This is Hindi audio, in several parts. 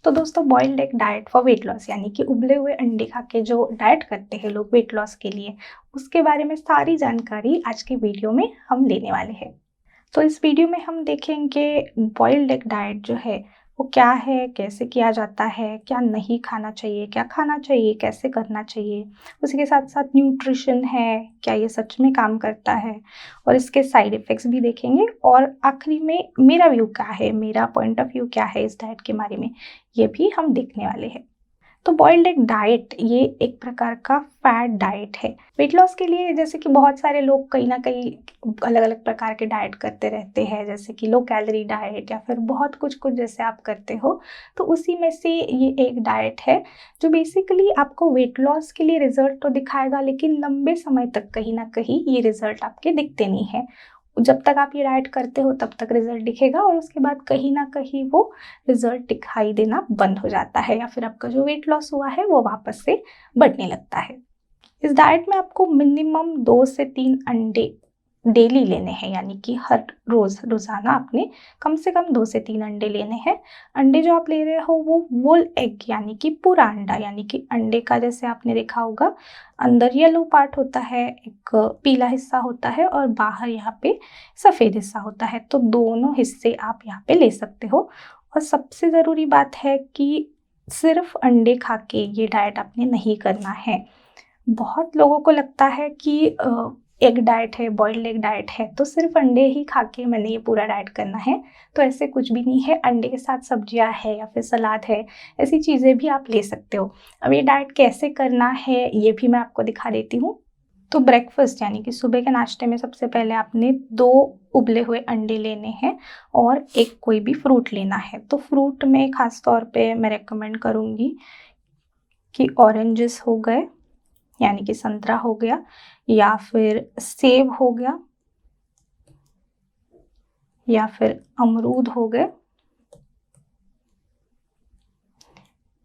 तो दोस्तों boiled egg diet for weight loss यानी कि उबले हुए अंडे खा के जो डाइट करते हैं लोग वेट लॉस के लिए, उसके बारे में सारी जानकारी आज की वीडियो में हम लेने वाले हैं। तो इस वीडियो में हम देखेंगे बॉइल्ड एग डाइट जो है वो क्या है, कैसे किया जाता है, क्या नहीं खाना चाहिए, क्या खाना चाहिए, कैसे करना चाहिए, उसी के साथ साथ न्यूट्रिशन है, क्या ये सच में काम करता है और इसके साइड इफ़ेक्ट्स भी देखेंगे। और आखिरी में मेरा व्यू क्या है, मेरा पॉइंट ऑफ व्यू क्या है इस डाइट के बारे में, ये भी हम देखने वाले हैं। तो बॉइल्ड एग डाइट ये एक प्रकार का फैट डाइट है वेट लॉस के लिए। जैसे कि बहुत सारे लोग कहीं ना कहीं अलग अलग प्रकार के डाइट करते रहते हैं, जैसे कि लो कैलोरी डाइट या फिर बहुत कुछ कुछ जैसे आप करते हो, तो उसी में से ये एक डाइट है जो बेसिकली आपको वेट लॉस के लिए रिजल्ट तो दिखाएगा, लेकिन लंबे समय तक कहीं ना कहीं ये रिजल्ट आपके दिखते नहीं है। जब तक आप ये डाइट करते हो तब तक रिजल्ट दिखेगा और उसके बाद कहीं ना कहीं वो रिजल्ट दिखाई देना बंद हो जाता है या फिर आपका जो वेट लॉस हुआ है वो वापस से बढ़ने लगता है। इस डाइट में आपको मिनिमम 2 से 3 अंडे डेली लेने हैं, यानी कि हर रोज़ाना आपने कम से कम 2 से 3 अंडे लेने हैं। अंडे जो आप ले रहे हो वो वोल एग यानी कि पूरा अंडा, यानी कि अंडे का जैसे आपने देखा होगा अंदर येलो पार्ट होता है, एक पीला हिस्सा होता है और बाहर यहाँ पे सफ़ेद हिस्सा होता है। तो दोनों हिस्से आप यहाँ पे ले सकते हो। और सबसे ज़रूरी बात है कि सिर्फ अंडे खा के ये डाइट आपने नहीं करना है। बहुत लोगों को लगता है कि एग डाइट है, बॉइल्ड एग डाइट है, तो सिर्फ अंडे ही खा के मैंने ये पूरा डाइट करना है। तो ऐसे कुछ भी नहीं है। अंडे के साथ सब्जियां है या फिर सलाद है, ऐसी चीज़ें भी आप ले सकते हो। अब ये डाइट कैसे करना है ये भी मैं आपको दिखा देती हूँ। तो ब्रेकफास्ट यानी कि सुबह के नाश्ते में सबसे पहले आपने 2 उबले हुए अंडे लेने हैं और एक कोई भी फ्रूट लेना है। तो फ्रूट में ख़ास तौर पे मैं रेकमेंड करूँगी कि ऑरेंजेस हो गए, यानी कि संतरा हो गया, या फिर सेब हो गया, या फिर अमरूद हो गए।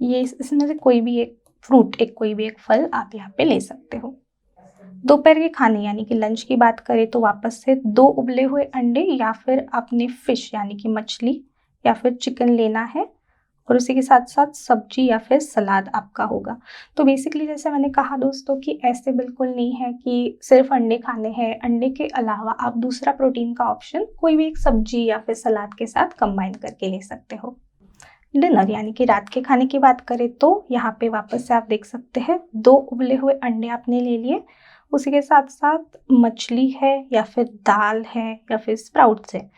ये इसमें से कोई भी एक फ्रूट, कोई भी एक फल आप यहाँ पे ले सकते हो। दोपहर के खाने यानी कि लंच की बात करें तो वापस से 2 उबले हुए अंडे या फिर आपने फिश यानी कि मछली या फिर चिकन लेना है और उसी के साथ साथ सब्जी या फिर सलाद आपका होगा। तो बेसिकली जैसे मैंने कहा दोस्तों कि ऐसे बिल्कुल नहीं है कि सिर्फ अंडे खाने हैं, अंडे के अलावा आप दूसरा प्रोटीन का ऑप्शन कोई भी एक सब्जी या फिर सलाद के साथ कंबाइन करके ले सकते हो। डिनर यानी कि रात के खाने की बात करें तो यहाँ पे वापस से आप देख सकते हैं 2 उबले हुए अंडे आपने ले लिए, उसी के साथ साथ मछली है या फिर दाल है या फिर स्प्राउट्स है।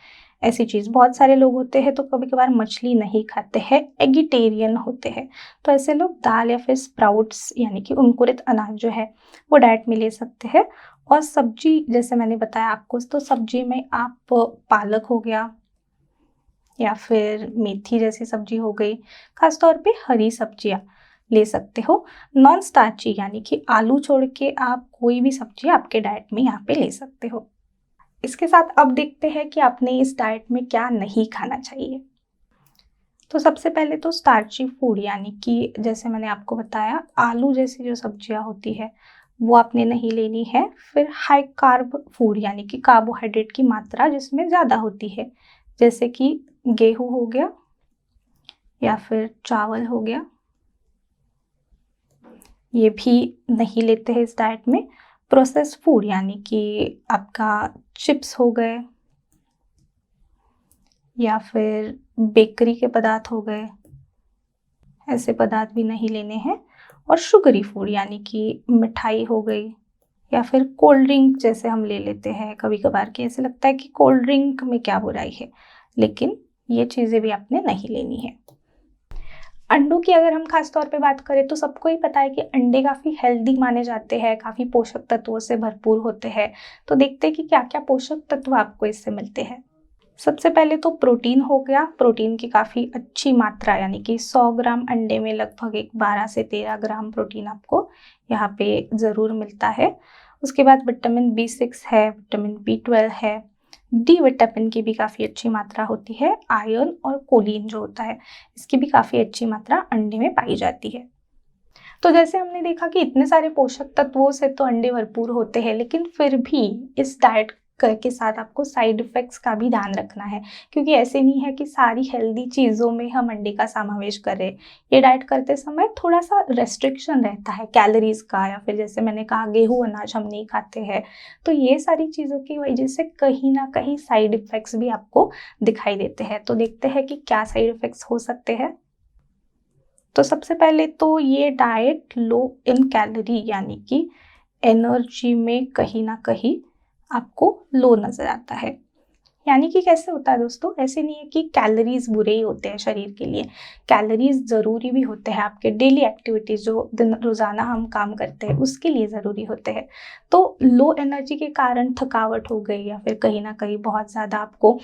ऐसी चीज़ बहुत सारे लोग होते हैं तो कभी कभार मछली नहीं खाते हैं, एगिटेरियन होते हैं, तो ऐसे लोग दाल या फिर स्प्राउट्स यानी कि अंकुरित अनाज जो है वो डाइट में ले सकते हैं। और सब्जी जैसे मैंने बताया आपको, तो सब्जी में आप पालक हो गया या फिर मेथी जैसी सब्जी हो गई, खास तौर पे हरी सब्जियां ले सकते हो। नॉन स्टार्ची यानी कि आलू छोड़ के आप कोई भी सब्जी आपके डाइट में यहाँ पे ले सकते हो। इसके साथ अब देखते हैं कि आपने इस डाइट में क्या नहीं खाना चाहिए। तो सबसे पहले तो स्टार्ची फूड यानी कि जैसे मैंने आपको बताया आलू जैसी जो सब्जियां होती है वो आपने नहीं लेनी है। फिर हाई कार्ब फूड यानी कि कार्बोहाइड्रेट की मात्रा जिसमें ज़्यादा होती है, जैसे कि गेहूँ हो गया या फिर चावल हो गया, ये भी नहीं लेते हैं इस डाइट में। प्रोसेस्ड फूड यानी कि आपका चिप्स हो गए या फिर बेकरी के पदार्थ हो गए, ऐसे पदार्थ भी नहीं लेने हैं। और शुगरी फूड यानी कि मिठाई हो गई या फिर कोल्ड ड्रिंक जैसे हम ले लेते हैं कभी कभार, कि ऐसे लगता है कि कोल्ड ड्रिंक में क्या बुराई है, लेकिन ये चीज़ें भी आपने नहीं लेनी है। अंडों की अगर हम खास तौर पे बात करें तो सबको ही पता है कि अंडे काफ़ी हेल्दी माने जाते हैं, काफ़ी पोषक तत्वों से भरपूर होते हैं। तो देखते हैं कि क्या क्या पोषक तत्व आपको इससे मिलते हैं। सबसे पहले तो प्रोटीन हो गया। प्रोटीन की काफ़ी अच्छी मात्रा यानी कि 100 ग्राम अंडे में लगभग एक 12 से 13 ग्राम प्रोटीन आपको यहाँ पे ज़रूर मिलता है। उसके बाद विटामिन B6 है, विटामिन B12 है, डी विटामिन की भी काफ़ी अच्छी मात्रा होती है। आयरन और कोलिन जो होता है इसकी भी काफ़ी अच्छी मात्रा अंडे में पाई जाती है। तो जैसे हमने देखा कि इतने सारे पोषक तत्वों से तो अंडे भरपूर होते हैं, लेकिन फिर भी इस डाइट के साथ आपको साइड इफ़ेक्ट्स का भी ध्यान रखना है, क्योंकि ऐसे नहीं है कि सारी हेल्दी चीज़ों में हम अंडे का समावेश करें। ये डाइट करते समय थोड़ा-सा रेस्ट्रिक्शन रहता है कैलोरीज़ का, या फिर जैसे मैंने कहा गेहूँ अनाज हम नहीं खाते हैं। तो ये सारी चीज़ों की वजह से कहीं न कहीं साइड इफ़ेक्ट्स भी आपको दिखाई देते हैं। तो देखते हैं कि क्या साइड इफ़ेक्ट्स हो सकते हैं। तो सबसे पहले तो ये डाइट लो इन कैलोरी, यानी कि एनर्जी में कहीं न कहीं आपको लो नज़र आता है। यानी कि कैसे होता है दोस्तों, ऐसे नहीं है कि कैलोरीज़ बुरे ही होते हैं शरीर के लिए। कैलोरीज़ ज़रूरी भी होते हैं, आपके डेली एक्टिविटीज़ जो दिन रोज़ाना हम काम करते हैं उसके लिए ज़रूरी होते हैं। तो लो एनर्जी के कारण थकावट हो गई, या फिर कहीं न कहीं बहुत ज़्यादा आपको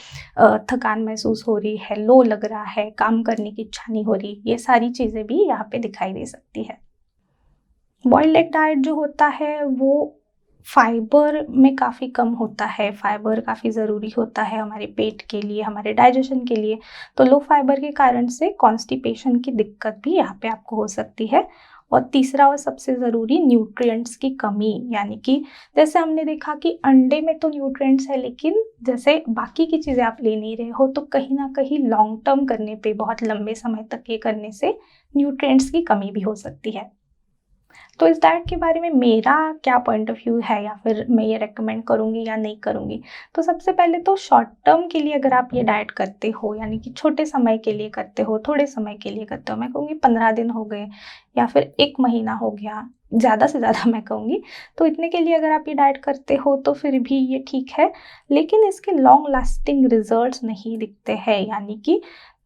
थकान महसूस हो रही है, लो लग रहा है, काम करने की इच्छा नहीं हो रही, ये सारी चीज़ें भी यहाँ पे दिखाई दे सकती है। बॉइल्ड एग डाइट जो होता है वो फाइबर में काफ़ी कम होता है। फाइबर काफ़ी ज़रूरी होता है हमारे पेट के लिए, हमारे डाइजेशन के लिए। तो लो फाइबर के कारण से कॉन्स्टिपेशन की दिक्कत भी यहाँ पे आपको हो सकती है। और तीसरा और सबसे ज़रूरी, न्यूट्रिएंट्स की कमी, यानी कि जैसे हमने देखा कि अंडे में तो न्यूट्रिएंट्स है, लेकिन जैसे बाकी की चीज़ें आप ले नहीं रहे हो तो कहीं ना कहीं लॉन्ग टर्म करने पे, बहुत लंबे समय तक ये करने से न्यूट्रिएंट्स की कमी भी हो सकती है। तो इस डाइट के बारे में मेरा क्या पॉइंट ऑफ व्यू है, या फिर मैं ये रेकमेंड करूँगी या नहीं करूँगी। तो सबसे पहले तो शॉर्ट टर्म के लिए अगर आप ये डाइट करते हो, यानी कि छोटे समय के लिए करते हो, थोड़े समय के लिए करते हो, मैं कहूँगी 15 दिन हो गए या फिर 1 महीना हो गया, ज़्यादा से ज़्यादा मैं कहूँगी। तो इतने के लिए अगर आप ये डाइट करते हो तो फिर भी ये ठीक है, लेकिन इसके लॉन्ग लास्टिंग रिजल्ट्स नहीं दिखते हैं। यानी कि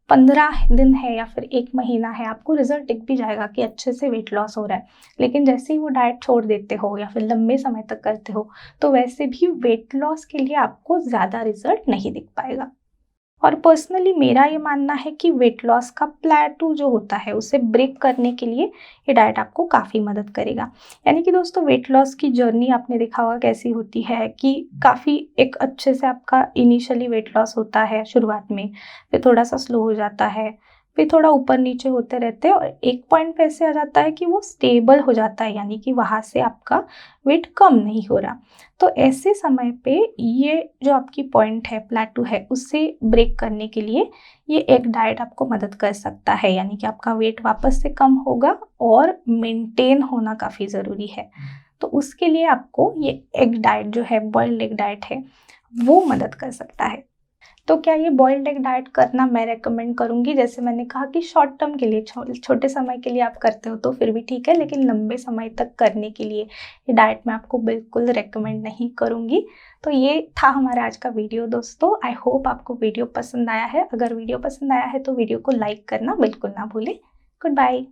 15 दिन है या फिर 1 महीना है, आपको रिजल्ट दिख भी जाएगा कि अच्छे से वेट लॉस हो रहा है, लेकिन जैसे ही वो डाइट छोड़ देते हो या फिर लंबे समय तक करते हो तो वैसे भी वेट लॉस के लिए आपको ज़्यादा रिजल्ट नहीं दिख पाएगा। और पर्सनली मेरा ये मानना है कि वेट लॉस का प्लेटू जो होता है उसे ब्रेक करने के लिए ये डाइट आपको काफ़ी मदद करेगा। यानी कि दोस्तों, वेट लॉस की जर्नी आपने देखा होगा कैसी होती है कि काफ़ी एक अच्छे से आपका इनिशियली वेट लॉस होता है शुरुआत में, फिर थोड़ा सा स्लो हो जाता है, फिर थोड़ा ऊपर नीचे होते रहते हैं, और एक पॉइंट पे ऐसे आ जाता है कि वो स्टेबल हो जाता है, यानी कि वहाँ से आपका वेट कम नहीं हो रहा। तो ऐसे समय पे ये जो आपकी पॉइंट है, प्लेटू है, उससे ब्रेक करने के लिए ये एग डाइट आपको मदद कर सकता है। यानी कि आपका वेट वापस से कम होगा और मेंटेन होना काफ़ी ज़रूरी है। तो उसके लिए आपको ये एग डाइट जो है, बॉइल्ड एग डाइट है, वो मदद कर सकता है। तो क्या ये बॉइल्ड एग डाइट करना मैं रेकमेंड करूँगी? जैसे मैंने कहा कि शॉर्ट टर्म के लिए, छोटे समय के लिए आप करते हो तो फिर भी ठीक है, लेकिन लंबे समय तक करने के लिए ये डाइट मैं आपको बिल्कुल रेकमेंड नहीं करूँगी। तो ये था हमारा आज का वीडियो दोस्तों। आई होप आपको वीडियो पसंद आया है। अगर वीडियो पसंद आया है तो वीडियो को लाइक करना बिल्कुल ना भूलें। Good bye.